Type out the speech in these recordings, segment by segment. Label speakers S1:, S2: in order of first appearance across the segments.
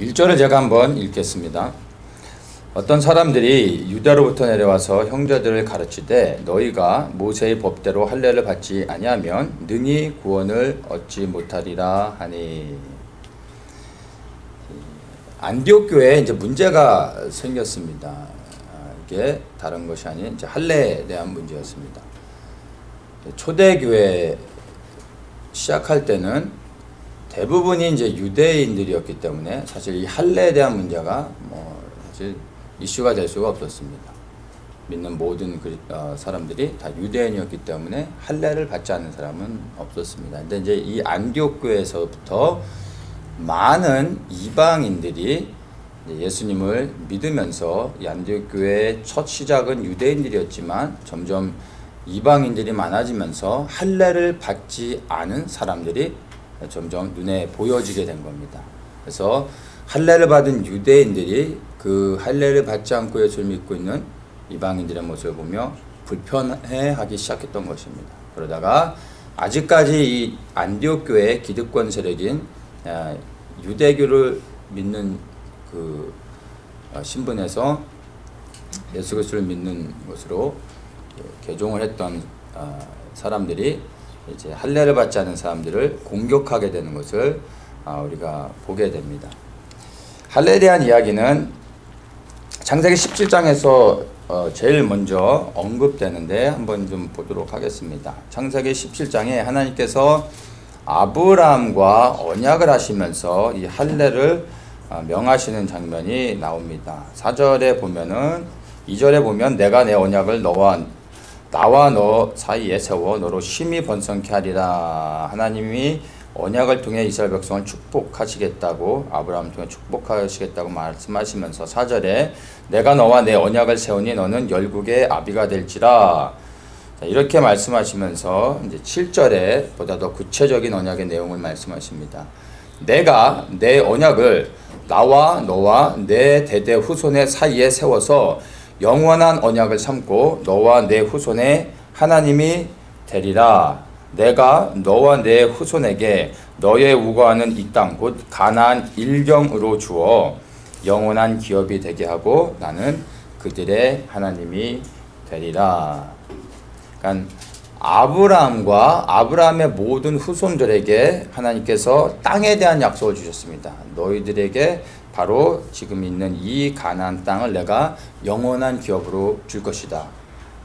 S1: 1절을 제가 한번 읽겠습니다. 어떤 사람들이 유다로부터 내려와서 형제들을 가르치되 너희가 모세의 법대로 할례를 받지 아니하면 능히 구원을 얻지 못하리라 하니. 안디옥 교회에 이제 문제가 생겼습니다. 이게 다른 것이 아닌 이제 할례에 대한 문제였습니다. 초대교회 시작할 때는 대부분이 이제 유대인들이었기 때문에 사실 이 할례에 대한 문제가 사실 이슈가 될 수가 없었습니다. 믿는 모든 사람들이 다 유대인이었기 때문에 할례를 받지 않는 사람은 없었습니다. 근데 이제 이 안디옥 교회에서부터 많은 이방인들이 예수님을 믿으면서 이 안디옥 교회의 첫 시작은 유대인들이었지만 점점 이방인들이 많아지면서 할례를 받지 않은 사람들이 점점 눈에 보여지게 된 겁니다. 그래서 할례를 받은 유대인들이 그 할례를 받지 않고 예수를 믿고 있는 이방인들의 모습을 보며 불편해하기 시작했던 것입니다. 그러다가 아직까지 이 안디옥 교회의 기득권 세력인 유대교를 믿는 그 신분에서 예수 그리스도를 믿는 것으로 개종을 했던 사람들이 이제 할례를 받지 않은 사람들을 공격하게 되는 것을 우리가 보게 됩니다. 할례에 대한 이야기는 창세기 17장에서 제일 먼저 언급되는데 한번 좀 보도록 하겠습니다. 창세기 17장에 하나님께서 아브라함과 언약을 하시면서 이 할례를 명하시는 장면이 나옵니다. 4절에 보면은 2절에 보면 내가 내 언약을 나와 너 사이에 세워 너로 심히 번성케 하리라. 하나님이 언약을 통해 이스라엘 백성을 축복하시겠다고 아브라함을 통해 축복하시겠다고 말씀하시면서 4절에 내가 너와 내 언약을 세우니 너는 열국의 아비가 될지라. 이렇게 말씀하시면서 이제 7절에 보다 더 구체적인 언약의 내용을 말씀하십니다. 내가 내 언약을 나와 너와 내 대대 후손의 사이에 세워서 영원한 언약을 삼고 너와 내 후손의 하나님이 되리라. 내가 너와 내 후손에게 너의 우거하는 이 땅 곧 가나안 일경으로 주어 영원한 기업이 되게 하고 나는 그들의 하나님이 되리라. 그러니까 아브라함과 아브라함의 모든 후손들에게 하나님께서 땅에 대한 약속을 주셨습니다. 너희들에게 바로 지금 있는 이 가나안 땅을 내가 영원한 기업으로 줄 것이다.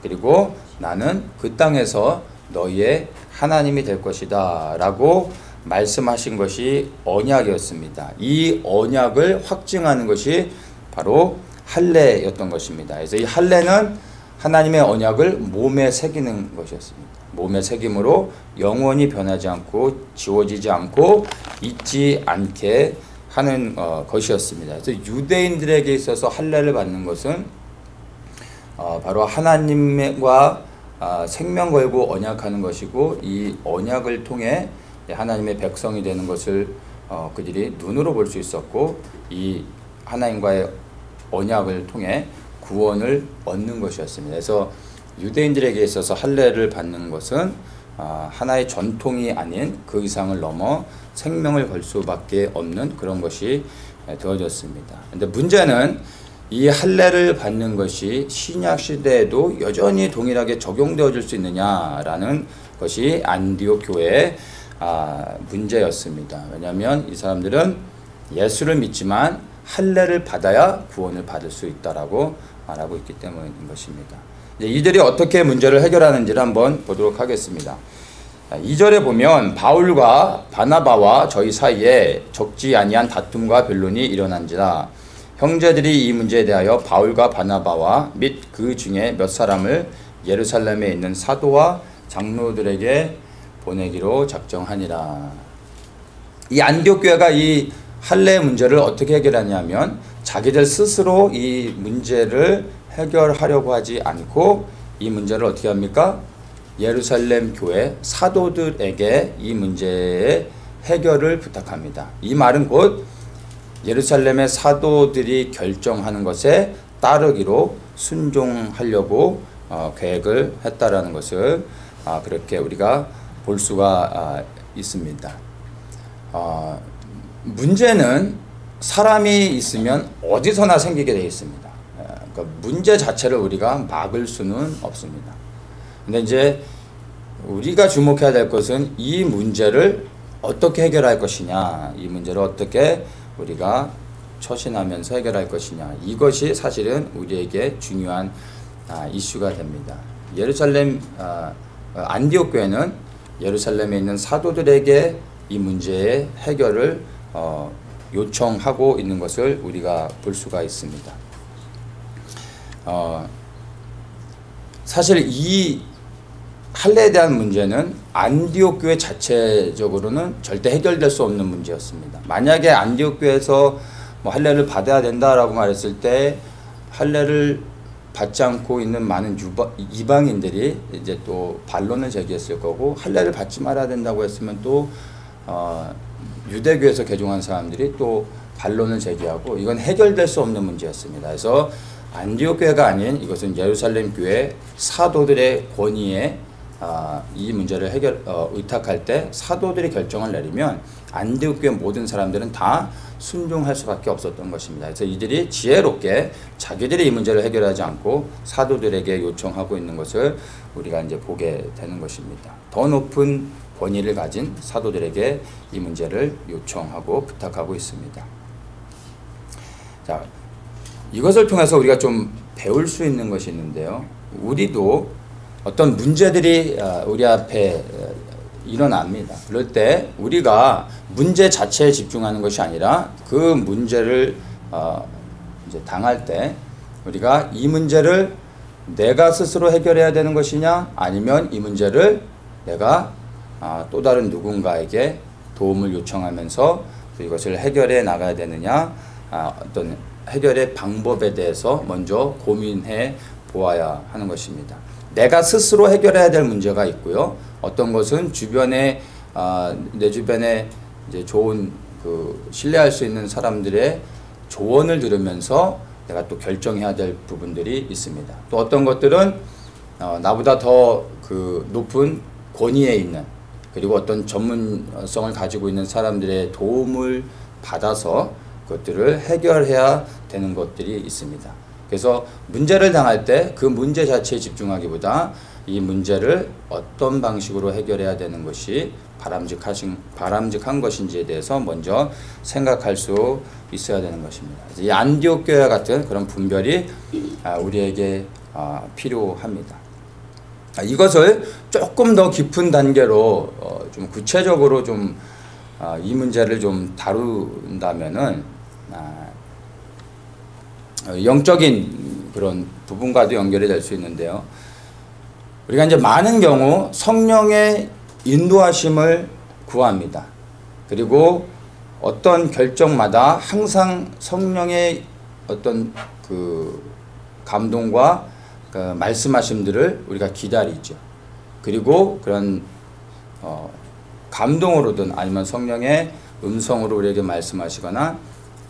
S1: 그리고 나는 그 땅에서 너희의 하나님이 될 것이다 라고 말씀하신 것이 언약이었습니다. 이 언약을 확증하는 것이 바로 할례였던 것입니다. 그래서 이 할례는 하나님의 언약을 몸에 새기는 것이었습니다. 몸에 새김으로 영원히 변하지 않고 지워지지 않고 잊지 않게 하는 것이었습니다. 그래서 유대인들에게 있어서 할례를 받는 것은 바로 하나님과 생명 걸고 언약하는 것이고 이 언약을 통해 하나님의 백성이 되는 것을 그들이 눈으로 볼 수 있었고 이 하나님과의 언약을 통해 구원을 얻는 것이었습니다. 그래서 유대인들에게 있어서 할례를 받는 것은 하나의 전통이 아닌 그 이상을 넘어 생명을 걸 수밖에 없는 그런 것이 되어졌습니다. 그런데 문제는 이 할례를 받는 것이 신약 시대에도 여전히 동일하게 적용되어질 수 있느냐라는 것이 안디옥 교회의 문제였습니다. 왜냐하면 이 사람들은 예수를 믿지만 할례를 받아야 구원을 받을 수 있다라고 말하고 있기 때문인 것입니다. 이제 이들이 어떻게 문제를 해결하는지를 한번 보도록 하겠습니다. 2절에 보면 바울과 바나바와 저희 사이에 적지 아니한 다툼과 변론이 일어난지라. 형제들이 이 문제에 대하여 바울과 바나바와 및 그 중에 몇 사람을 예루살렘에 있는 사도와 장로들에게 보내기로 작정하니라. 이 안디옥 교회가 이 할례 문제를 어떻게 해결하냐면 자기들 스스로 이 문제를 해결하려고 하지 않고 이 문제를 어떻게 합니까? 예루살렘 교회 사도들에게 이 문제의 해결을 부탁합니다. 이 말은 곧 예루살렘의 사도들이 결정하는 것에 따르기로 순종하려고 계획을 했다라는 것을 그렇게 우리가 볼 수가 있습니다. 문제는 사람이 있으면 어디서나 생기게 되어 있습니다. 그러니까 문제 자체를 우리가 막을 수는 없습니다. 근데 이제 우리가 주목해야 될 것은 이 문제를 어떻게 해결할 것이냐, 이 문제를 어떻게 우리가 처신하면서 해결할 것이냐, 이것이 사실은 우리에게 중요한 이슈가 됩니다. 예루살렘 안디옥 교회는 예루살렘에 있는 사도들에게 이 문제의 해결을 요청하고 있는 것을 우리가 볼 수가 있습니다. 사실 이 할례에 대한 문제는 안디옥 교회 자체적으로는 절대 해결될 수 없는 문제였습니다. 만약에 안디옥 교회에서 뭐 할례를 받아야 된다라고 말했을 때 할례를 받지 않고 있는 많은 이방인들이 이제 또 반론을 제기했을 거고, 할례를 받지 말아야 된다고 했으면 또 유대교에서 개종한 사람들이 또 반론을 제기하고, 이건 해결될 수 없는 문제였습니다. 그래서 안디옥 교회가 아닌 이것은 예루살렘 교회 사도들의 권위에 이 문제를 의탁할 때 사도들이 결정을 내리면 안디옥 교회 모든 사람들은 다 순종할 수밖에 없었던 것입니다. 그래서 이들이 지혜롭게 자기들이 이 문제를 해결하지 않고 사도들에게 요청하고 있는 것을 우리가 이제 보게 되는 것입니다. 더 높은 권위를 가진 사도들에게 이 문제를 요청하고 부탁하고 있습니다. 자, 이것을 통해서 우리가 좀 배울 수 있는 것이 있는데요. 우리도 어떤 문제들이 우리 앞에 일어납니다. 그럴 때 우리가 문제 자체에 집중하는 것이 아니라 그 문제를 이제 당할 때 우리가 이 문제를 내가 스스로 해결해야 되는 것이냐, 아니면 이 문제를 내가 또 다른 누군가에게 도움을 요청하면서 이것을 해결해 나가야 되느냐, 어떤 해결의 방법에 대해서 먼저 고민해 보아야 하는 것입니다. 내가 스스로 해결해야 될 문제가 있고요. 어떤 것은 내 주변에 이제 좋은 신뢰할 수 있는 사람들의 조언을 들으면서 내가 또 결정해야 될 부분들이 있습니다. 또 어떤 것들은 나보다 더 높은 권위에 있는, 그리고 어떤 전문성을 가지고 있는 사람들의 도움을 받아서 그것들을 해결해야 되는 것들이 있습니다. 그래서 문제를 당할 때 그 문제 자체에 집중하기보다 이 문제를 어떤 방식으로 해결해야 되는 것이 바람직한 것인지에 대해서 먼저 생각할 수 있어야 되는 것입니다. 이 안디옥 교회와 같은 그런 분별이 우리에게 필요합니다. 이것을 조금 더 깊은 단계로 좀 구체적으로 좀 이 문제를 좀 다룬다면은 영적인 그런 부분과도 연결이 될 수 있는데요. 우리가 이제 많은 경우 성령의 인도하심을 구합니다. 그리고 어떤 결정마다 항상 성령의 어떤 감동과 말씀하심들을 우리가 기다리죠. 그리고 그런 감동으로든 아니면 성령의 음성으로 우리에게 말씀하시거나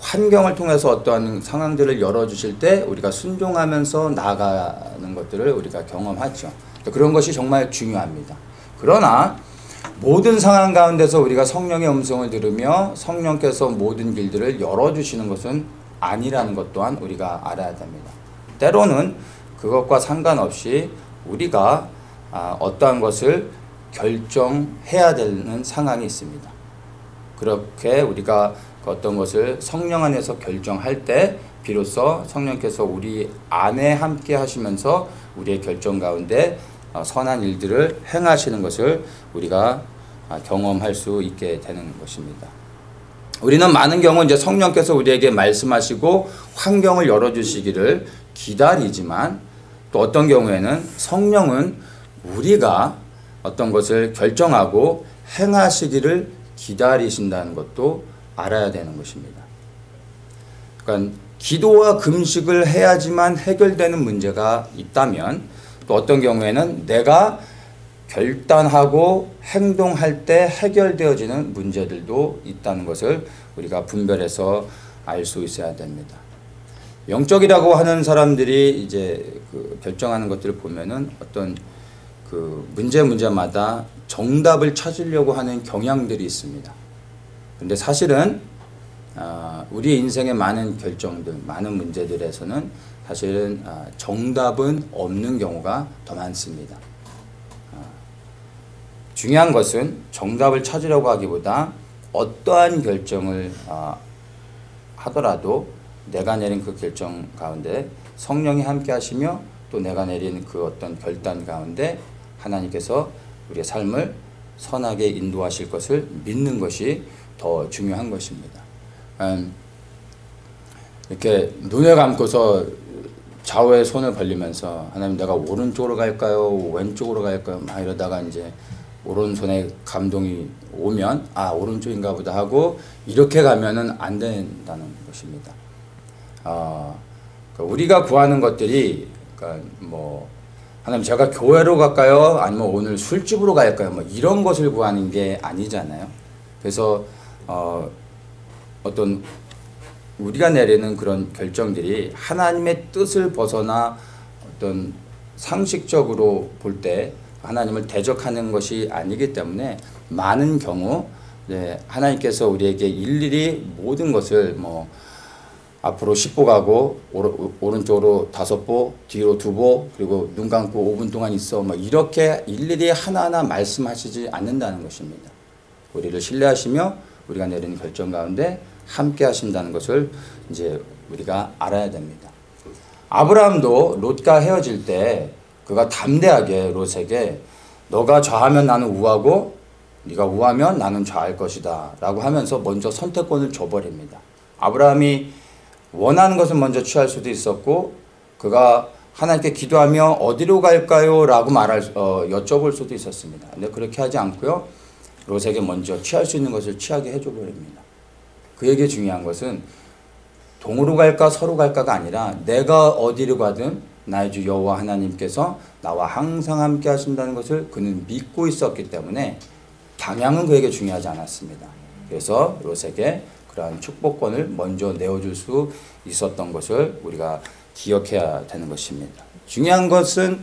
S1: 환경을 통해서 어떠한 상황들을 열어주실 때 우리가 순종하면서 나아가는 것들을 우리가 경험하죠. 그런 것이 정말 중요합니다. 그러나 모든 상황 가운데서 우리가 성령의 음성을 들으며 성령께서 모든 길들을 열어주시는 것은 아니라는 것 또한 우리가 알아야 됩니다. 때로는 그것과 상관없이 우리가 어떠한 것을 결정해야 되는 상황이 있습니다. 그렇게 우리가 어떤 것을 성령 안에서 결정할 때 비로소 성령께서 우리 안에 함께 하시면서 우리의 결정 가운데 선한 일들을 행하시는 것을 우리가 경험할 수 있게 되는 것입니다. 우리는 많은 경우 이제 성령께서 우리에게 말씀하시고 환경을 열어주시기를 기다리지만, 또 어떤 경우에는 성령은 우리가 어떤 것을 결정하고 행하시기를 기다리신다는 것도 알아야 되는 것입니다. 그러니까 기도와 금식을 해야지만 해결되는 문제가 있다면, 또 어떤 경우에는 내가 결단하고 행동할 때 해결되어지는 문제들도 있다는 것을 우리가 분별해서 알 수 있어야 됩니다. 영적이라고 하는 사람들이 이제 결정하는 것들을 보면은 어떤 문제마다 정답을 찾으려고 하는 경향들이 있습니다. 근데 사실은 우리 인생의 많은 결정들, 많은 문제들에서는 사실은 정답은 없는 경우가 더 많습니다. 중요한 것은 정답을 찾으려고 하기보다 어떠한 결정을 하더라도 내가 내린 그 결정 가운데 성령이 함께 하시며 또 내가 내린 그 어떤 결단 가운데 하나님께서 우리의 삶을 선하게 인도하실 것을 믿는 것이 더 중요한 것입니다. 이렇게 눈을 감고서 좌우에 손을 벌리면서 하나님 내가 오른쪽으로 갈까요? 왼쪽으로 갈까요? 막 이러다가 이제 오른손에 감동이 오면 오른쪽인가 보다 하고 이렇게 가면은 안 된다는 것입니다. 우리가 구하는 것들이 그러니까 뭐 하나님 제가 교회로 갈까요? 아니면 오늘 술집으로 갈까요? 뭐 이런 것을 구하는 게 아니잖아요. 그래서 어떤 우리가 내리는 그런 결정들이 하나님의 뜻을 벗어나 어떤 상식적으로 볼 때 하나님을 대적하는 것이 아니기 때문에 많은 경우 하나님께서 우리에게 일일이 모든 것을 뭐 앞으로 10보 가고 오른쪽으로 5보, 뒤로 2보, 그리고 눈 감고 5분 동안 있어 뭐 이렇게 일일이 하나하나 말씀하시지 않는다는 것입니다. 우리를 신뢰하시며 우리가 내리는 결정 가운데 함께 하신다는 것을 이제 우리가 알아야 됩니다. 아브라함도 롯과 헤어질 때 그가 담대하게 롯에게 너가 좌하면 나는 우하고 네가 우하면 나는 좌할 것이다 라고 하면서 먼저 선택권을 줘버립니다. 아브라함이 원하는 것을 먼저 취할 수도 있었고 그가 하나님께 기도하며 어디로 갈까요? 라고 여쭤볼 수도 있었습니다. 근데 그렇게 하지 않고요. 롯에게 먼저 취할 수 있는 것을 취하게 해줘 버립니다. 그에게 중요한 것은 동으로 갈까 서로 갈까가 아니라 내가 어디로 가든 나의 주 여호와 하나님께서 나와 항상 함께 하신다는 것을 그는 믿고 있었기 때문에 방향은 그에게 중요하지 않았습니다. 그래서 롯에게 그러한 축복권을 먼저 내어줄 수 있었던 것을 우리가 기억해야 되는 것입니다. 중요한 것은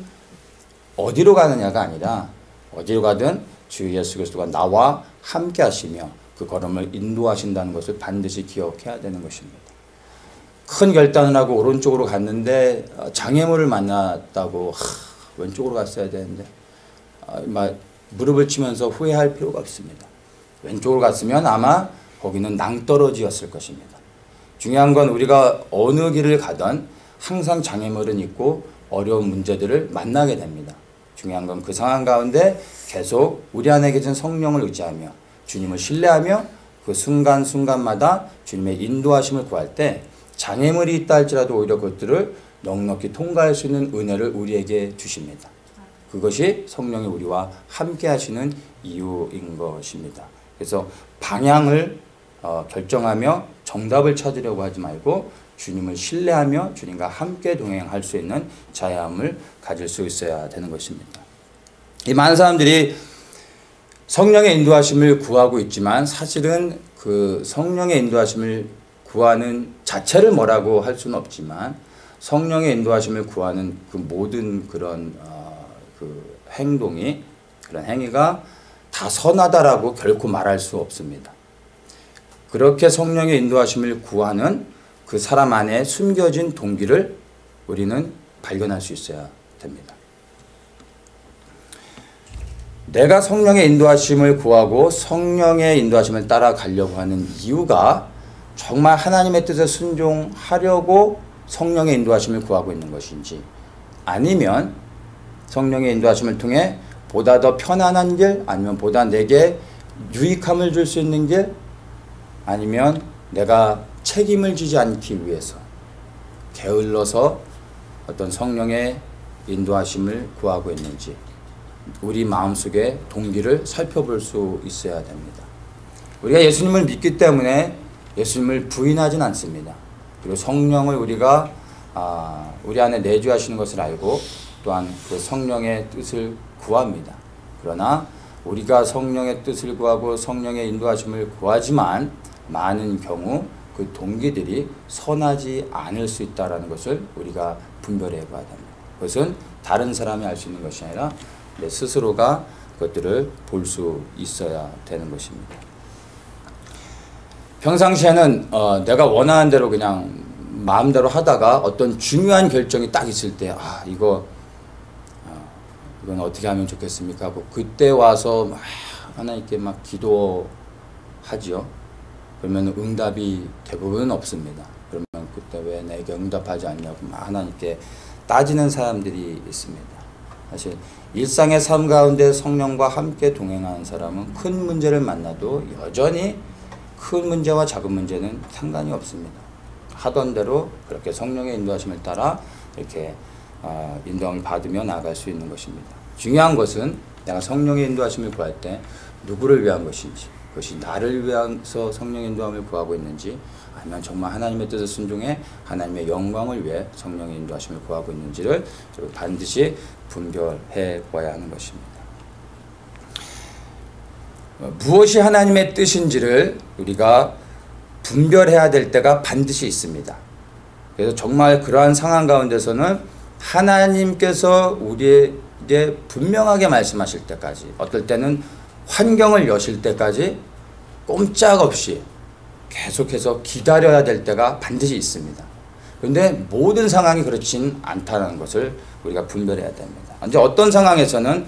S1: 어디로 가느냐가 아니라 어디로 가든 주 예수 그리스도가 나와 함께 하시며 그 걸음을 인도하신다는 것을 반드시 기억해야 되는 것입니다. 큰 결단을 하고 오른쪽으로 갔는데 장애물을 만났다고 왼쪽으로 갔어야 되는데 막 무릎을 치면서 후회할 필요가 없습니다. 왼쪽으로 갔으면 아마 거기는 낭떠러지였을 것입니다. 중요한 건 우리가 어느 길을 가든 항상 장애물은 있고 어려운 문제들을 만나게 됩니다. 중요한 건 그 상황 가운데 계속 우리 안에 계신 성령을 의지하며 주님을 신뢰하며 그 순간순간마다 주님의 인도하심을 구할 때 장애물이 있다 할지라도 오히려 그것들을 넉넉히 통과할 수 있는 은혜를 우리에게 주십니다. 그것이 성령이 우리와 함께 하시는 이유인 것입니다. 그래서 방향을 결정하며 정답을 찾으려고 하지 말고 주님을 신뢰하며 주님과 함께 동행할 수 있는 자유함을 가질 수 있어야 되는 것입니다. 이 많은 사람들이 성령의 인도하심을 구하고 있지만 사실은 그 성령의 인도하심을 구하는 자체를 뭐라고 할 수는 없지만 성령의 인도하심을 구하는 그 모든 그런 그 행동이 그런 행위가 다 선하다라고 결코 말할 수 없습니다. 그렇게 성령의 인도하심을 구하는 그 사람 안에 숨겨진 동기를 우리는 발견할 수 있어야 됩니다. 내가 성령의 인도하심을 구하고 성령의 인도하심을 따라가려고 하는 이유가 정말 하나님의 뜻에 순종하려고 성령의 인도하심을 구하고 있는 것인지 아니면 성령의 인도하심을 통해 보다 더 편안한 길 아니면 보다 내게 유익함을 줄 수 있는 길 아니면 내가 책임을 지지 않기 위해서 게을러서 어떤 성령의 인도하심을 구하고 있는지 우리 마음속의 동기를 살펴볼 수 있어야 됩니다. 우리가 예수님을 믿기 때문에 예수님을 부인하진 않습니다. 그리고 성령을 우리가 우리 안에 내주하시는 것을 알고 또한 그 성령의 뜻을 구합니다. 그러나 우리가 성령의 뜻을 구하고 성령의 인도하심을 구하지만 많은 경우 그 동기들이 선하지 않을 수 있다는 것을 우리가 분별해 봐야 됩니다. 그것은 다른 사람이 알 수 있는 것이 아니라 내 스스로가 그것들을 볼 수 있어야 되는 것입니다. 평상시에는 내가 원하는 대로 그냥 마음대로 하다가 어떤 중요한 결정이 딱 있을 때 이건 어떻게 하면 좋겠습니까 하고 그때 와서 막 하나님께 막 기도하지요. 그러면 응답이 대부분 없습니다. 그러면 그때 왜 내게 응답하지 않냐고 막 하나님께 따지는 사람들이 있습니다. 사실 일상의 삶 가운데 성령과 함께 동행하는 사람은 큰 문제를 만나도 여전히 큰 문제와 작은 문제는 상관이 없습니다. 하던 대로 그렇게 성령의 인도하심을 따라 이렇게 인도함을 받으며 나아갈 수 있는 것입니다. 중요한 것은 내가 성령의 인도하심을 구할 때 누구를 위한 것인지, 그것이 나를 위해서 성령의 인도함을 구하고 있는지, 아니면 정말 하나님의 뜻을 순종해 하나님의 영광을 위해 성령의 인도하심을 구하고 있는지를 반드시 분별해 보아야 하는 것입니다. 무엇이 하나님의 뜻인지를 우리가 분별해야 될 때가 반드시 있습니다. 그래서 정말 그러한 상황 가운데서는 하나님께서 우리에게 분명하게 말씀하실 때까지, 어떨 때는 환경을 여실 때까지 꼼짝없이 계속해서 기다려야 될 때가 반드시 있습니다. 그런데 모든 상황이 그렇진 않다는 것을 우리가 분별해야 됩니다. 이제 어떤 상황에서는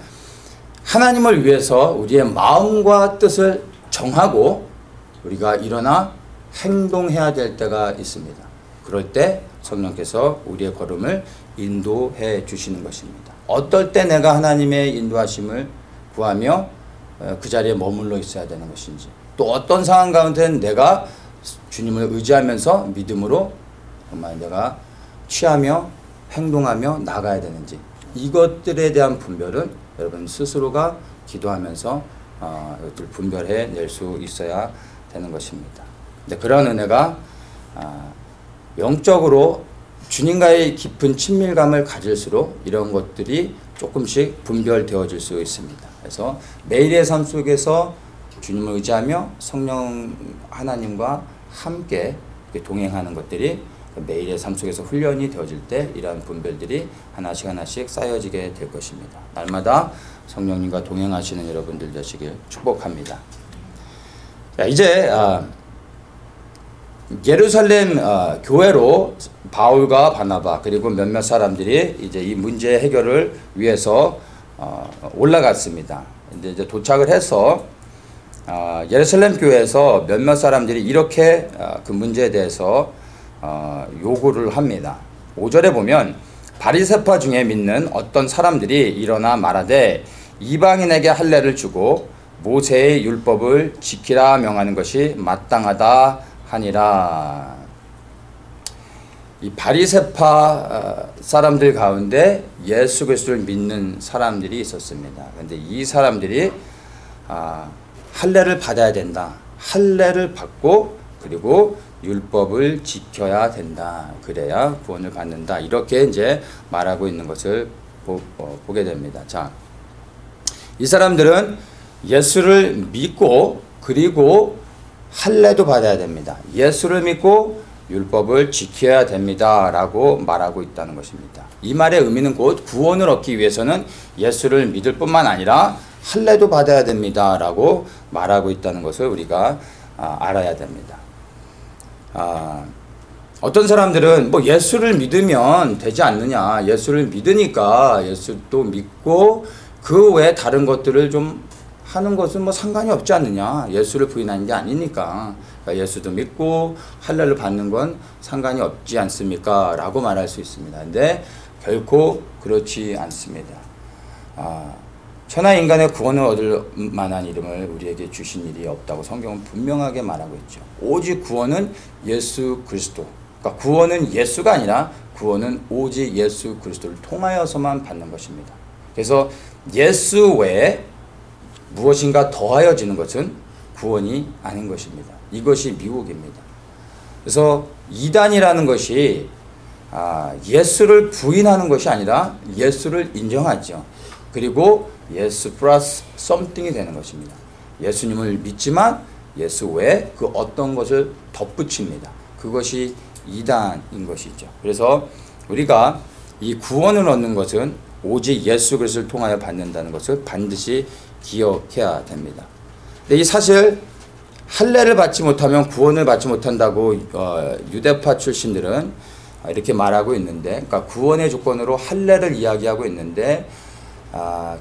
S1: 하나님을 위해서 우리의 마음과 뜻을 정하고 우리가 일어나 행동해야 될 때가 있습니다. 그럴 때 성령께서 우리의 걸음을 인도해 주시는 것입니다. 어떨 때 내가 하나님의 인도하심을 구하며 그 자리에 머물러 있어야 되는 것인지, 또 어떤 상황 가운데는 내가 주님을 의지하면서 믿음으로 정말 내가 취하며 행동하며 나가야 되는지, 이것들에 대한 분별은 여러분 스스로가 기도하면서 이것들을 분별해 낼 수 있어야 되는 것입니다. 근데 그런 은혜가 영적으로 주님과의 깊은 친밀감을 가질수록 이런 것들이 조금씩 분별되어질 수 있습니다. 그래서 매일의 삶 속에서 주님을 의지하며 성령 하나님과 함께 동행하는 것들이 매일의 삶 속에서 훈련이 되어질 때 이러한 분별들이 하나씩 하나씩 쌓여지게 될 것입니다. 날마다 성령님과 동행하시는 여러분들 되시길 축복합니다. 자, 이제 예루살렘 교회로 바울과 바나바 그리고 몇몇 사람들이 이제 이 문제 해결을 위해서 올라갔습니다. 이제 도착을 해서 예루살렘 교회에서 몇몇 사람들이 이렇게 그 문제에 대해서 요구를 합니다. 5절에 보면 바리새파 중에 믿는 어떤 사람들이 일어나 말하되 이방인에게 할례를 주고 모세의 율법을 지키라 명하는 것이 마땅하다 하니라. 이 바리새파 사람들 가운데 예수 그리스도를 믿는 사람들이 있었습니다. 그런데 이 사람들이 할례를 받아야 된다. 할례를 받고 그리고 율법을 지켜야 된다. 그래야 구원을 받는다. 이렇게 이제 말하고 있는 것을 보게 됩니다. 자, 이 사람들은 예수를 믿고 그리고 할례도 받아야 됩니다. 예수를 믿고 율법을 지켜야 됩니다. 라고 말하고 있다는 것입니다. 이 말의 의미는 곧 구원을 얻기 위해서는 예수를 믿을 뿐만 아니라 할례도 받아야 됩니다. 라고 말하고 있다는 것을 우리가 알아야 됩니다. 어떤 사람들은 뭐 예수를 믿으면 되지 않느냐, 예수를 믿으니까 예수도 믿고 그 외에 다른 것들을 좀 하는 것은 뭐 상관이 없지 않느냐, 예수를 부인하는 게 아니니까 그러니까 예수도 믿고 할례를 받는 건 상관이 없지 않습니까? 라고 말할 수 있습니다. 근데 결코 그렇지 않습니다. 천하 인간의 구원을 얻을 만한 이름을 우리에게 주신 일이 없다고 성경은 분명하게 말하고 있죠. 오직 구원은 예수 그리스도. 그러니까 구원은 예수가 아니라 구원은 오직 예수 그리스도를 통하여서만 받는 것입니다. 그래서 예수 외에 무엇인가 더하여지는 것은 구원이 아닌 것입니다. 이것이 미혹입니다. 그래서 이단이라는 것이 예수를 부인하는 것이 아니라 예수를 인정하죠. 그리고 예수 플러스 something이 되는 것입니다. 예수님을 믿지만 예수 외에 그 어떤 것을 덧붙입니다. 그것이 이단인 것이죠. 그래서 우리가 이 구원을 얻는 것은 오직 예수 그리스도를 통하여 받는다는 것을 반드시 기억해야 됩니다. 근데 이 사실 할례를 받지 못하면 구원을 받지 못한다고 유대파 출신들은 이렇게 말하고 있는데, 그러니까 구원의 조건으로 할례를 이야기하고 있는데,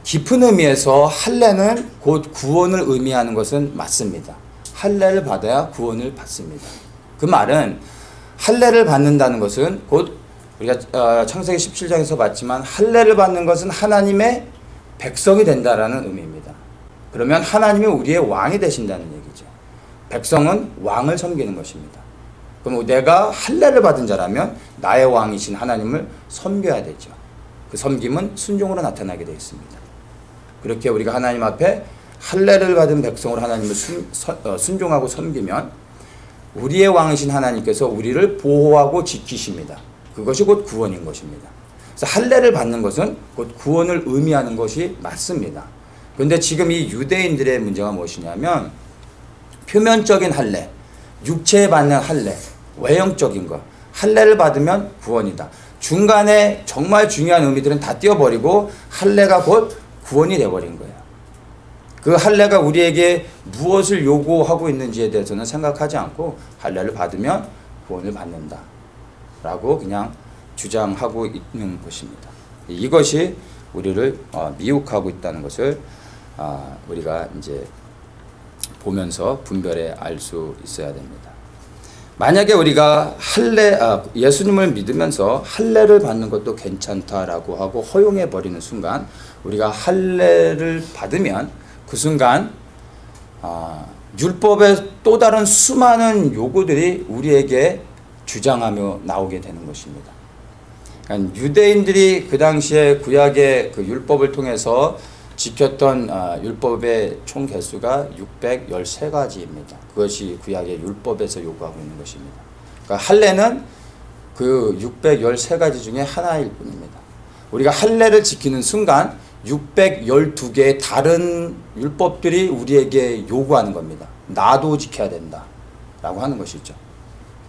S1: 깊은 의미에서 할례는 곧 구원을 의미하는 것은 맞습니다. 할례를 받아야 구원을 받습니다. 그 말은 할례를 받는다는 것은 곧 우리가 창세기 17장에서 봤지만 할례를 받는 것은 하나님의 백성이 된다라는 의미입니다. 그러면 하나님이 우리의 왕이 되신다는 얘기죠. 백성은 왕을 섬기는 것입니다. 그럼 내가 할례를 받은 자라면 나의 왕이신 하나님을 섬겨야 되죠. 그 섬김은 순종으로 나타나게 되어 있습니다. 그렇게 우리가 하나님 앞에 할례를 받은 백성으로 하나님을 순종하고 섬기면 우리의 왕이신 하나님께서 우리를 보호하고 지키십니다. 그것이 곧 구원인 것입니다. 그래서 할례를 받는 것은 곧 구원을 의미하는 것이 맞습니다. 그런데 지금 이 유대인들의 문제가 무엇이냐면 표면적인 할례, 육체에 받는 할례, 외형적인 것, 할례를 받으면 구원이다. 중간에 정말 중요한 의미들은 다 띄워버리고 할례가 곧 구원이 되어버린 거예요. 그 할례가 우리에게 무엇을 요구하고 있는지에 대해서는 생각하지 않고 할례를 받으면 구원을 받는다 라고 그냥 주장하고 있는 것입니다. 이것이 우리를 미혹하고 있다는 것을 우리가 이제 보면서 분별해 알 수 있어야 됩니다. 만약에 우리가 예수님을 믿으면서 할례를 받는 것도 괜찮다라고 하고 허용해 버리는 순간, 우리가 할례를 받으면 그 순간 율법의 또 다른 수많은 요구들이 우리에게 주장하며 나오게 되는 것입니다. 그러니까 유대인들이 그 당시에 구약의 그 율법을 통해서 지켰던 율법의 총 개수가 613가지입니다. 그것이 구약의 율법에서 요구하고 있는 것입니다. 그러니까 할례는 그 613가지 중에 하나일 뿐입니다. 우리가 할례를 지키는 순간 612개의 다른 율법들이 우리에게 요구하는 겁니다. 나도 지켜야 된다 라고 하는 것이죠.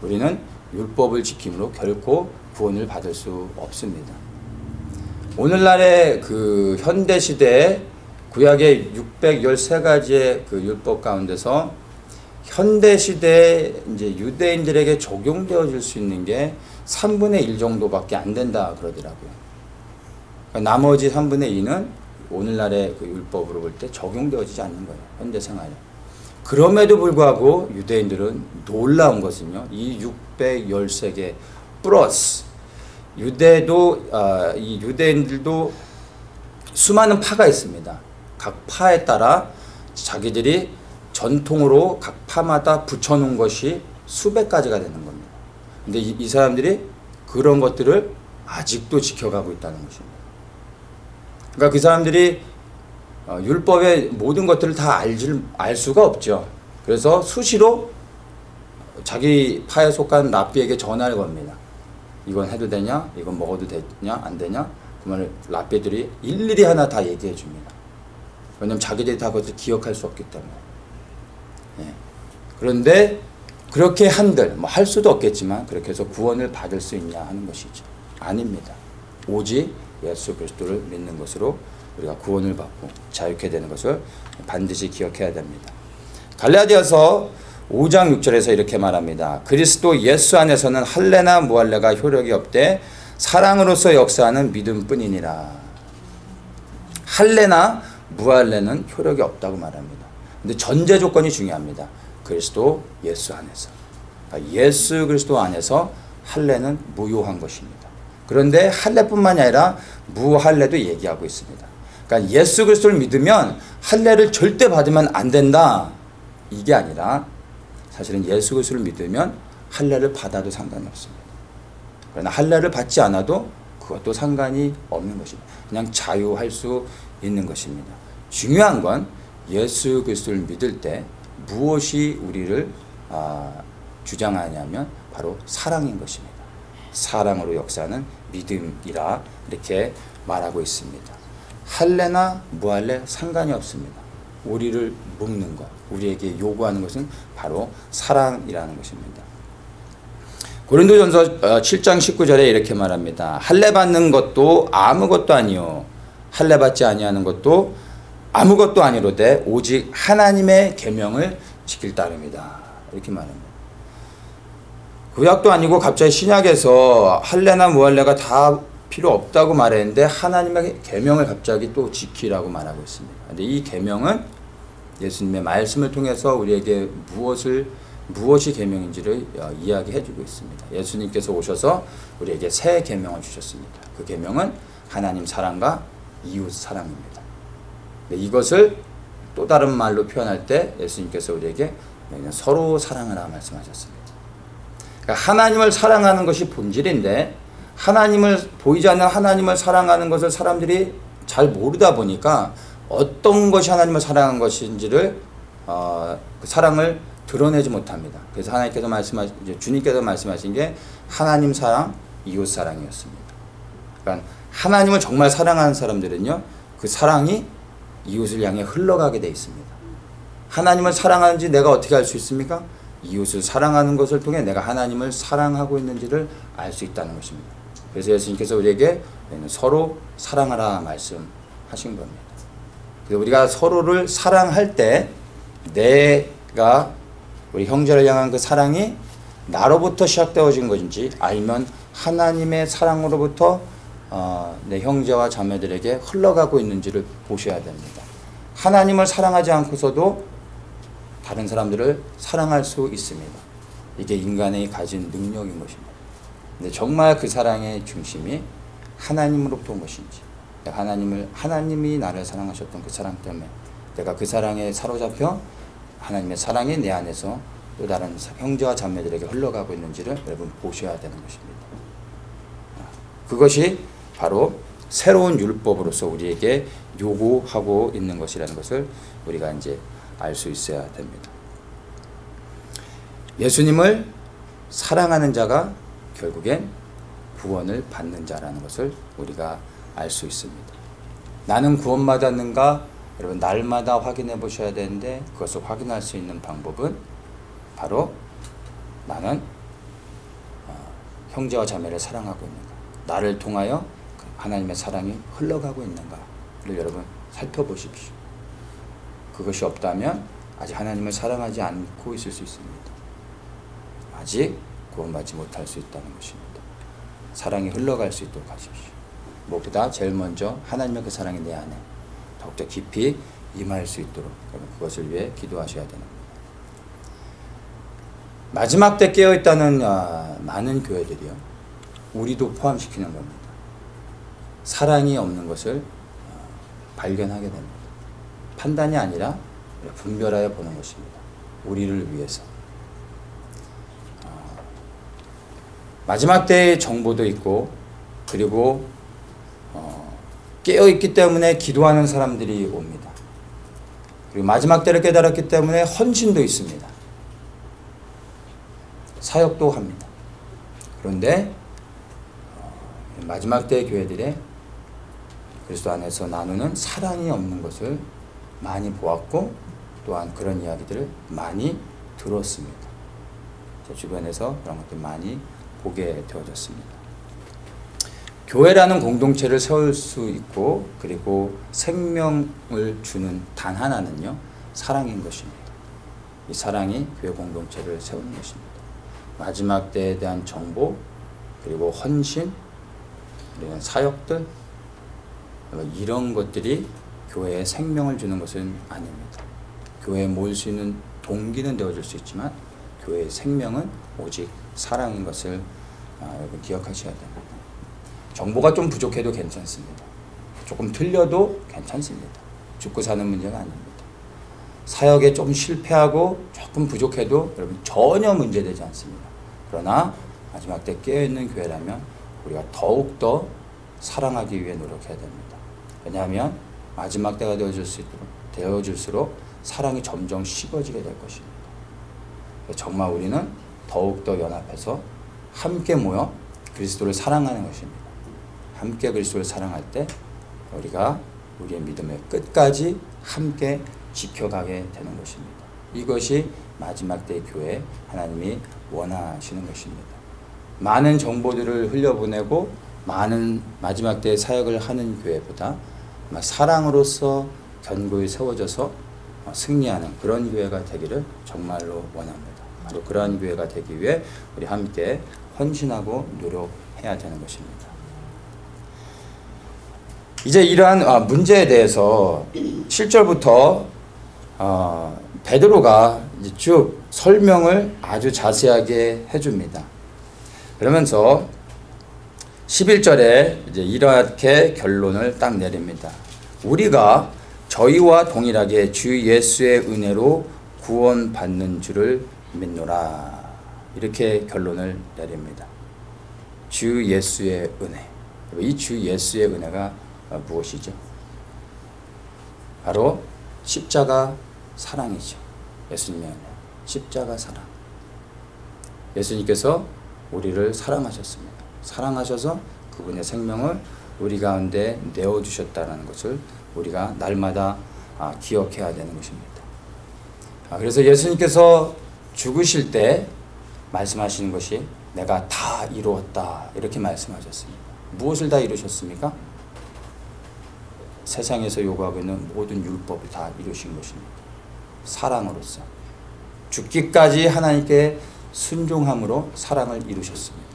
S1: 우리는 율법을 지킴으로 결코 구원을 받을 수 없습니다. 오늘날의 그 현대시대에 구약의 613가지의 그 율법 가운데서 현대시대에 이제 유대인들에게 적용되어질 수 있는 게 3분의 1 정도밖에 안 된다 그러더라고요. 그러니까 나머지 3분의 2는 오늘날의 그 율법으로 볼 때 적용되어지지 않는 거예요. 현대 생활에. 그럼에도 불구하고 유대인들은 놀라운 것은요, 이 613개 플러스 이 유대인들도 수많은 파가 있습니다. 각 파에 따라 자기들이 전통으로 각 파마다 붙여놓은 것이 수백 가지가 되는 겁니다. 근데 이 사람들이 그런 것들을 아직도 지켜가고 있다는 것입니다. 그러니까 그 사람들이 율법의 모든 것들을 다 알 수가 없죠. 그래서 수시로 자기 파에 속한 랍비에게 전화를 겁니다. 이건 해도 되냐? 이건 먹어도 되냐? 안 되냐? 그러면 랍비들이 일일이 하나 다 얘기해 줍니다. 왜냐하면 자기들이 다 그것을 기억할 수 없기 때문에. 예. 그런데 그렇게 한들 할 수도 없겠지만 그렇게 해서 구원을 받을 수 있냐 하는 것이죠. 아닙니다. 오직 예수 그리스도를 믿는 것으로 우리가 구원을 받고 자유케 되는 것을 반드시 기억해야 됩니다. 갈라디아서 5장 6절에서 이렇게 말합니다. 그리스도 예수 안에서는 할례나 무할례가 효력이 없되 사랑으로서 역사하는 믿음뿐이니라. 할례나 무할례는 효력이 없다고 말합니다. 근데 전제 조건이 중요합니다. 그리스도 예수 안에서. 그러니까 예수 그리스도 안에서 할례는 무효한 것입니다. 그런데 할례뿐만이 아니라 무할례도 얘기하고 있습니다. 그러니까 예수 그리스도를 믿으면 할례를 절대 받으면 안 된다. 이게 아니라 사실은 예수 그리스도를 믿으면 할례를 받아도 상관이 없습니다. 그러나 할례를 받지 않아도 그것도 상관이 없는 것입니다. 그냥 자유할 수 있는 것입니다. 중요한 건 예수 그리스도를 믿을 때 무엇이 우리를 주장하냐면 바로 사랑인 것입니다. 사랑으로 역사하는 믿음이라 이렇게 말하고 있습니다. 할례나 무할례 상관이 없습니다. 우리를 묶는 것, 우리에게 요구하는 것은 바로 사랑이라는 것입니다. 고린도전서 7장 19절에 이렇게 말합니다. 할례 받는 것도 아무것도 아니요 할례 받지 아니하는 것도 아무것도 아니로되 오직 하나님의 계명을 지킬 따름이다. 이렇게 말합니다. 구약도 아니고 갑자기 신약에서 할례나 무할례가 다 필요 없다고 말했는데 하나님의 계명을 갑자기 또 지키라고 말하고 있습니다. 근데 이 계명은 예수님의 말씀을 통해서 우리에게 무엇이 계명인지를 이야기해 주고 있습니다. 예수님께서 오셔서 우리에게 새 계명을 주셨습니다. 그 계명은 하나님 사랑과 이웃 사랑입니다. 이것을 또 다른 말로 표현할 때 예수님께서 우리에게 서로 사랑하라 말씀하셨습니다. 그러니까 하나님을 사랑하는 것이 본질인데 보이지 않는 하나님을 사랑하는 것을 사람들이 잘 모르다 보니까 어떤 것이 하나님을 사랑한 것인지를 그 사랑을 드러내지 못합니다. 그래서 주님께서 말씀하신 게 하나님 사랑, 이웃 사랑이었습니다. 그러니까 하나님을 정말 사랑하는 사람들은요, 그 사랑이 이웃을 향해 흘러가게 돼 있습니다. 하나님을 사랑하는지 내가 어떻게 알 수 있습니까? 이웃을 사랑하는 것을 통해 내가 하나님을 사랑하고 있는지를 알 수 있다는 것입니다. 그래서 예수님께서 우리에게 서로 사랑하라 말씀하신 겁니다. 그래서 우리가 서로를 사랑할 때 내가 우리 형제를 향한 그 사랑이 나로부터 시작되어진 것인지 아니면 하나님의 사랑으로부터 내 형제와 자매들에게 흘러가고 있는지를 보셔야 됩니다. 하나님을 사랑하지 않고서도 다른 사람들을 사랑할 수 있습니다. 이게 인간이 가진 능력인 것입니다. 근데 정말 그 사랑의 중심이 하나님으로부터 온 것인지, 하나님이 나를 사랑하셨던 그 사랑 때문에 내가 그 사랑에 사로잡혀 하나님의 사랑이 내 안에서 또 다른 형제와 자매들에게 흘러가고 있는지를 여러분 보셔야 되는 것입니다. 그것이 바로 새로운 율법으로서 우리에게 요구하고 있는 것이라는 것을 우리가 이제 알 수 있어야 됩니다. 예수님을 사랑하는 자가 결국엔 구원을 받는 자라는 것을 우리가 알 수 있습니다. 나는 구원받았는가? 여러분 날마다 확인해 보셔야 되는데 그것을 확인할 수 있는 방법은 바로 나는 형제와 자매를 사랑하고 있는가? 나를 통하여 하나님의 사랑이 흘러가고 있는가를 여러분 살펴보십시오. 그것이 없다면 아직 하나님을 사랑하지 않고 있을 수 있습니다. 아직 구원받지 못할 수 있다는 것입니다. 사랑이 흘러갈 수 있도록 하십시오. 무엇보다 제일 먼저 하나님의 그 사랑이 내 안에 더욱더 깊이 임할 수 있도록 그것을 위해 기도하셔야 되는 겁니다. 마지막 때 깨어있다는 많은 교회들이요, 우리도 포함시키는 겁니다. 사랑이 없는 것을 발견하게 됩니다. 판단이 아니라 분별하여 보는 것입니다. 우리를 위해서. 마지막 때의 정보도 있고, 그리고 깨어있기 때문에 기도하는 사람들이 옵니다. 그리고 마지막 때를 깨달았기 때문에 헌신도 있습니다. 사역도 합니다. 그런데 마지막 때의 교회들의 그리스도 안에서 나누는 사랑이 없는 것을 많이 보았고, 또한 그런 이야기들을 많이 들었습니다. 제 주변에서 그런 것들 많이 보게 되어졌습니다. 교회라는 공동체를 세울 수 있고, 그리고 생명을 주는 단 하나는요, 사랑인 것입니다. 이 사랑이 교회 공동체를 세우는 것입니다. 마지막 때에 대한 정보, 그리고 헌신, 그리고 사역들, 이런 것들이 교회에 생명을 주는 것은 아닙니다. 교회에 모일 수 있는 동기는 되어줄 수 있지만 교회의 생명은 오직 사랑인 것을 여러분 기억하셔야 됩니다. 정보가 좀 부족해도 괜찮습니다. 조금 틀려도 괜찮습니다. 죽고 사는 문제가 아닙니다. 사역에 좀 실패하고 조금 부족해도 여러분 전혀 문제되지 않습니다. 그러나 마지막 때 깨어있는 교회라면 우리가 더욱더 사랑하기 위해 노력해야 됩니다. 왜냐하면 마지막 때가 되어질수록 사랑이 점점 식어지게 될 것입니다. 정말 우리는 더욱더 연합해서 함께 모여 그리스도를 사랑하는 것입니다. 함께 그리스도를 사랑할 때 우리가 우리의 믿음의 끝까지 함께 지켜가게 되는 것입니다. 이것이 마지막 때의 교회 하나님이 원하시는 것입니다. 많은 정보들을 흘려보내고 많은 마지막 때의 사역을 하는 교회보다 사랑으로서 견고히 세워져서 승리하는 그런 교회가 되기를 정말로 원합니다. 바로 그러한 교회가 되기 위해 우리 함께 헌신하고 노력해야 되는 것입니다. 이제 이러한 문제에 대해서 7절부터 베드로가 이제 쭉 설명을 아주 자세하게 해줍니다. 그러면서 11절에 이제 이렇게 결론을 딱 내립니다. 우리가 저희와 동일하게 주 예수의 은혜로 구원받는 줄을 믿노라. 이렇게 결론을 내립니다. 주 예수의 은혜. 이 주 예수의 은혜가 무엇이죠? 바로 십자가 사랑이죠. 예수님의 은혜. 십자가 사랑. 예수님께서 우리를 사랑하셨습니다. 사랑하셔서 그분의 생명을 우리 가운데 내어주셨다는 것을 우리가 날마다 기억해야 되는 것입니다. 그래서 예수님께서 죽으실 때 말씀하시는 것이 내가 다 이루었다 이렇게 말씀하셨습니다. 무엇을 다 이루셨습니까? 세상에서 요구하고 있는 모든 율법을 다 이루신 것입니다. 사랑으로서 죽기까지 하나님께 순종함으로 사랑을 이루셨습니다.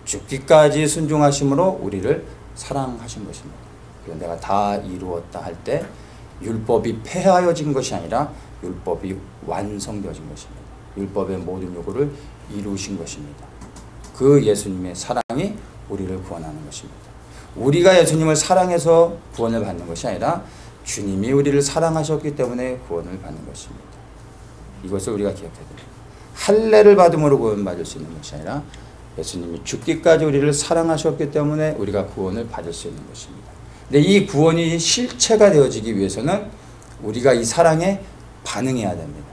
S1: 죽기까지 순종하심으로 우리를 사랑하신 것입니다. 그래서 내가 다 이루었다 할 때 율법이 폐하여진 것이 아니라 율법이 완성되어진 것입니다. 율법의 모든 요구를 이루신 것입니다. 그 예수님의 사랑이 우리를 구원하는 것입니다. 우리가 예수님을 사랑해서 구원을 받는 것이 아니라 주님이 우리를 사랑하셨기 때문에 구원을 받는 것입니다. 이것을 우리가 기억해야 됩니다. 할례를 받음으로 구원받을 수 있는 것이 아니라 예수님이 죽기까지 우리를 사랑하셨기 때문에 우리가 구원을 받을 수 있는 것입니다. 근데 이 구원이 실체가 되어지기 위해서는 우리가 이 사랑에 반응해야 됩니다.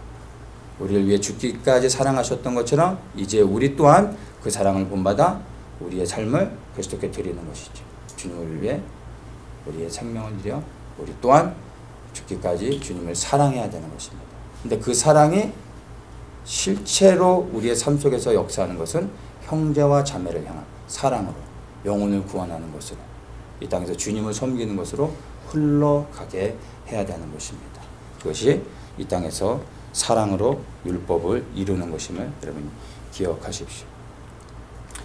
S1: 우리를 위해 죽기까지 사랑하셨던 것처럼 이제 우리 또한 그 사랑을 본받아 우리의 삶을 그리스도께 드리는 것이죠. 주님을 위해 우리의 생명을 드려 우리 또한 죽기까지 주님을 사랑해야 되는 것입니다. 근데 그 사랑이 실체로 우리의 삶 속에서 역사하는 것은 형제와 자매를 향한 사랑으로 영혼을 구원하는 것으로 이 땅에서 주님을 섬기는 것으로 흘러가게 해야 되는 것입니다. 그것이 이 땅에서 사랑으로 율법을 이루는 것임을 여러분 기억하십시오.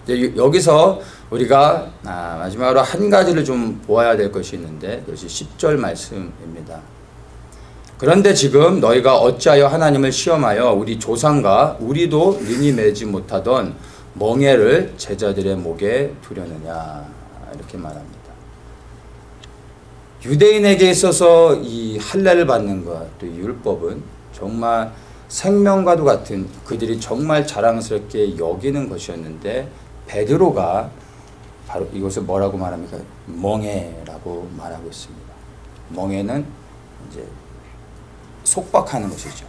S1: 이제 여기서 우리가 마지막으로 한 가지를 좀 보아야 될 것이 있는데 그것이 10절 말씀입니다. 그런데 지금 너희가 어찌하여 하나님을 시험하여 우리 조상과 우리도 능히 매지 못하던 멍에를 제자들의 목에 두려느냐 이렇게 말합니다. 유대인에게 있어서 이 할례를 받는 것, 또 이 율법은 정말 생명과도 같은 그들이 정말 자랑스럽게 여기는 것이었는데 베드로가 바로 이것을 뭐라고 말합니까? 멍에라고 말하고 있습니다. 멍에는 이제 속박하는 것이죠.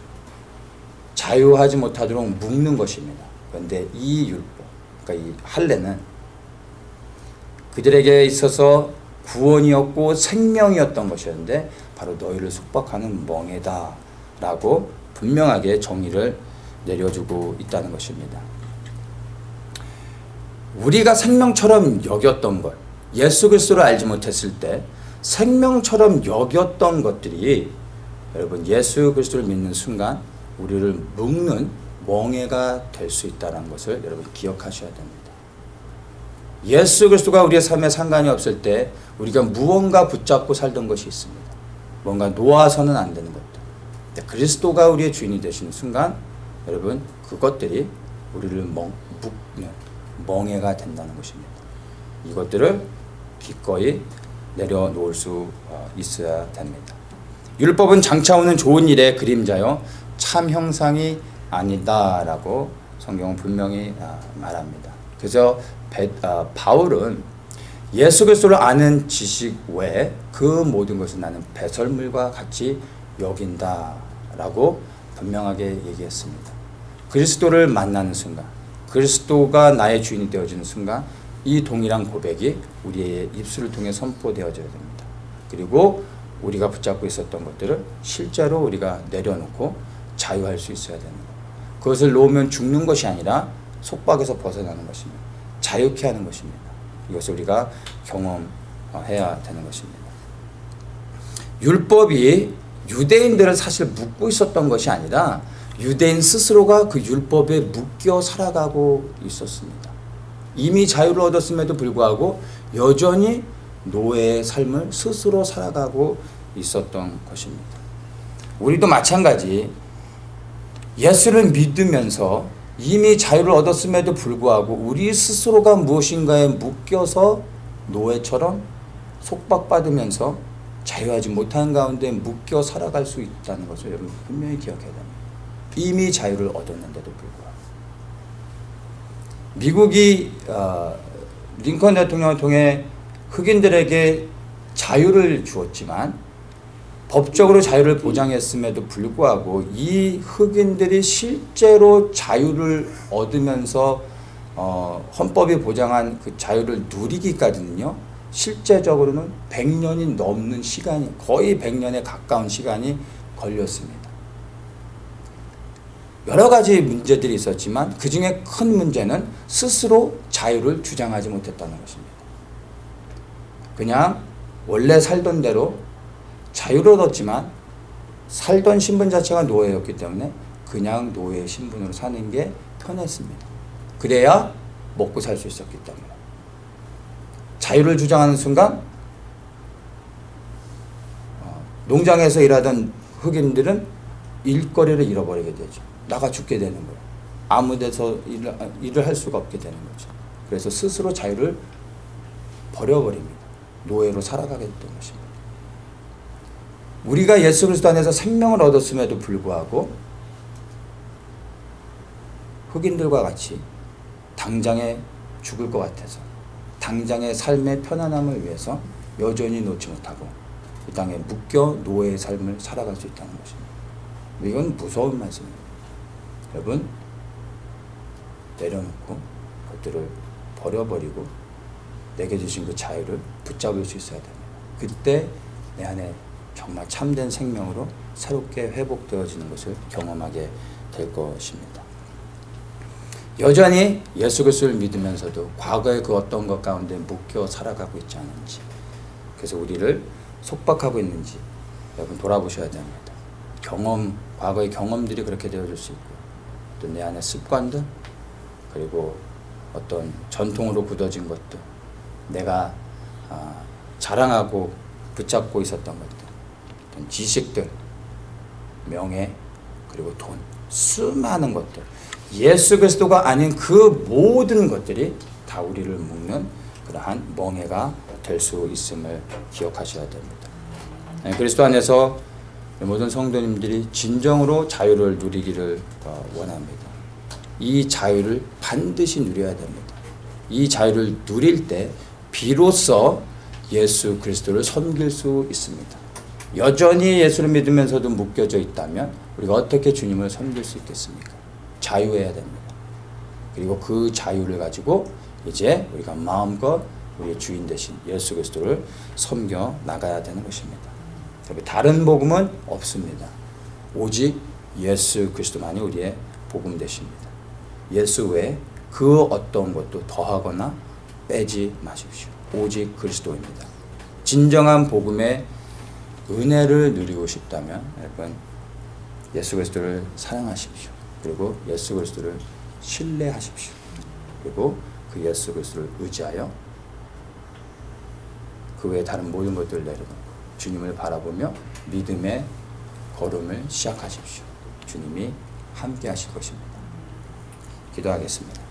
S1: 자유하지 못하도록 묶는 것입니다. 그런데 이 율법, 그러니까 이 할례는 그들에게 있어서 구원이었고 생명이었던 것이었는데 바로 너희를 속박하는 멍에다라고 분명하게 정의를 내려주고 있다는 것입니다. 우리가 생명처럼 여겼던 것, 예수 그리스도를 알지 못했을 때 생명처럼 여겼던 것들이 여러분 예수 그리스도를 믿는 순간 우리를 묶는 멍에가 될 수 있다는 것을 여러분 기억하셔야 됩니다. 예수 그리스도가 우리의 삶에 상관이 없을 때 우리가 무언가 붙잡고 살던 것이 있습니다. 뭔가 놓아서는 안 되는 것들. 그리스도가 우리의 주인이 되시는 순간 여러분 그것들이 우리를 묶는 멍에가 된다는 것입니다. 이것들을 기꺼이 내려놓을 수 있어야 됩니다. 율법은 장차 오는 좋은 일의 그림자요 참 형상이 아니다라고 성경은 분명히 말합니다. 그래서 바울은 예수 그리스도를 아는 지식 외에 그 모든 것을 나는 배설물과 같이 여긴다라고 분명하게 얘기했습니다. 그리스도를 만나는 순간, 그리스도가 나의 주인이 되어지는 순간 이 동일한 고백이 우리의 입술을 통해 선포되어져야 됩니다. 그리고 우리가 붙잡고 있었던 것들을 실제로 우리가 내려놓고 자유할 수 있어야 되는 것. 그것을 놓으면 죽는 것이 아니라 속박에서 벗어나는 것입니다. 자유케 하는 것입니다. 이것을 우리가 경험해야 되는 것입니다. 율법이 유대인들은 사실 묶고 있었던 것이 아니라 유대인 스스로가 그 율법에 묶여 살아가고 있었습니다. 이미 자유를 얻었음에도 불구하고 여전히 노예의 삶을 스스로 살아가고 있었던 것입니다. 우리도 마찬가지 예수를 믿으면서 이미 자유를 얻었음에도 불구하고 우리 스스로가 무엇인가에 묶여서 노예처럼 속박받으면서 자유하지 못하는 가운데 묶여 살아갈 수 있다는 것을 여러분 분명히 기억해야 됩니다. 이미 자유를 얻었는데도 불구하고. 미국이 링컨 대통령을 통해 흑인들에게 자유를 주었지만 법적으로 자유를 보장했음에도 불구하고 이 흑인들이 실제로 자유를 얻으면서 헌법이 보장한 그 자유를 누리기까지는요, 실제적으로는 100년이 넘는 시간이, 거의 100년에 가까운 시간이 걸렸습니다. 여러 가지 문제들이 있었지만 그 중에 큰 문제는 스스로 자유를 주장하지 못했다는 것입니다. 그냥 원래 살던 대로 자유를 얻었지만 살던 신분 자체가 노예였기 때문에 그냥 노예 신분으로 사는 게 편했습니다. 그래야 먹고 살 수 있었기 때문에. 자유를 주장하는 순간 농장에서 일하던 흑인들은 일거리를 잃어버리게 되죠. 나가 죽게 되는 거예요. 아무 데서 일을 할 수가 없게 되는 거죠. 그래서 스스로 자유를 버려버립니다. 노예로 살아가게 됐던 것입니다. 우리가 예수 그리스도 안에서 생명을 얻었음에도 불구하고 흑인들과 같이 당장에 죽을 것 같아서 당장의 삶의 편안함을 위해서 여전히 놓지 못하고 이 땅에 묶여 노예의 삶을 살아갈 수 있다는 것입니다. 이건 무서운 말씀입니다. 여러분, 내려놓고 그것들을 버려버리고 내게 주신 그 자유를 붙잡을 수 있어야 됩니다. 그때 내 안에 정말 참된 생명으로 새롭게 회복되어지는 것을 경험하게 될 것입니다. 여전히 예수 그리스도를 믿으면서도 과거의 그 어떤 것 가운데 묶여 살아가고 있지 않은지, 그래서 우리를 속박하고 있는지 여러분 돌아보셔야 됩니다. 과거의 경험들이 그렇게 되어질 수 있고, 또 내 안의 습관들, 그리고 어떤 전통으로 굳어진 것들, 내가 자랑하고 붙잡고 있었던 것들, 어떤 지식들, 명예, 그리고 돈, 수많은 것들, 예수 그리스도가 아닌 그 모든 것들이 다 우리를 묶는 그러한 멍에가 될 수 있음을 기억하셔야 됩니다. 그리스도 안에서 모든 성도님들이 진정으로 자유를 누리기를 원합니다. 이 자유를 반드시 누려야 됩니다. 이 자유를 누릴 때 비로소 예수 그리스도를 섬길 수 있습니다. 여전히 예수를 믿으면서도 묶여져 있다면 우리가 어떻게 주님을 섬길 수 있겠습니까? 자유해야 됩니다. 그리고 그 자유를 가지고 이제 우리가 마음껏 우리의 주인 되신 예수 그리스도를 섬겨 나가야 되는 것입니다. 다른 복음은 없습니다. 오직 예수 그리스도만이 우리의 복음 되십니다. 예수 외에 그 어떤 것도 더하거나 빼지 마십시오. 오직 그리스도입니다. 진정한 복음의 은혜를 누리고 싶다면 여러분 예수 그리스도를 사랑하십시오. 그리고 예수 그리스도를 신뢰하십시오. 그리고 그 예수 그리스도를 의지하여 그 외에 다른 모든 것들을 내려놓고 주님을 바라보며 믿음의 걸음을 시작하십시오. 주님이 함께 하실 것입니다. 기도하겠습니다.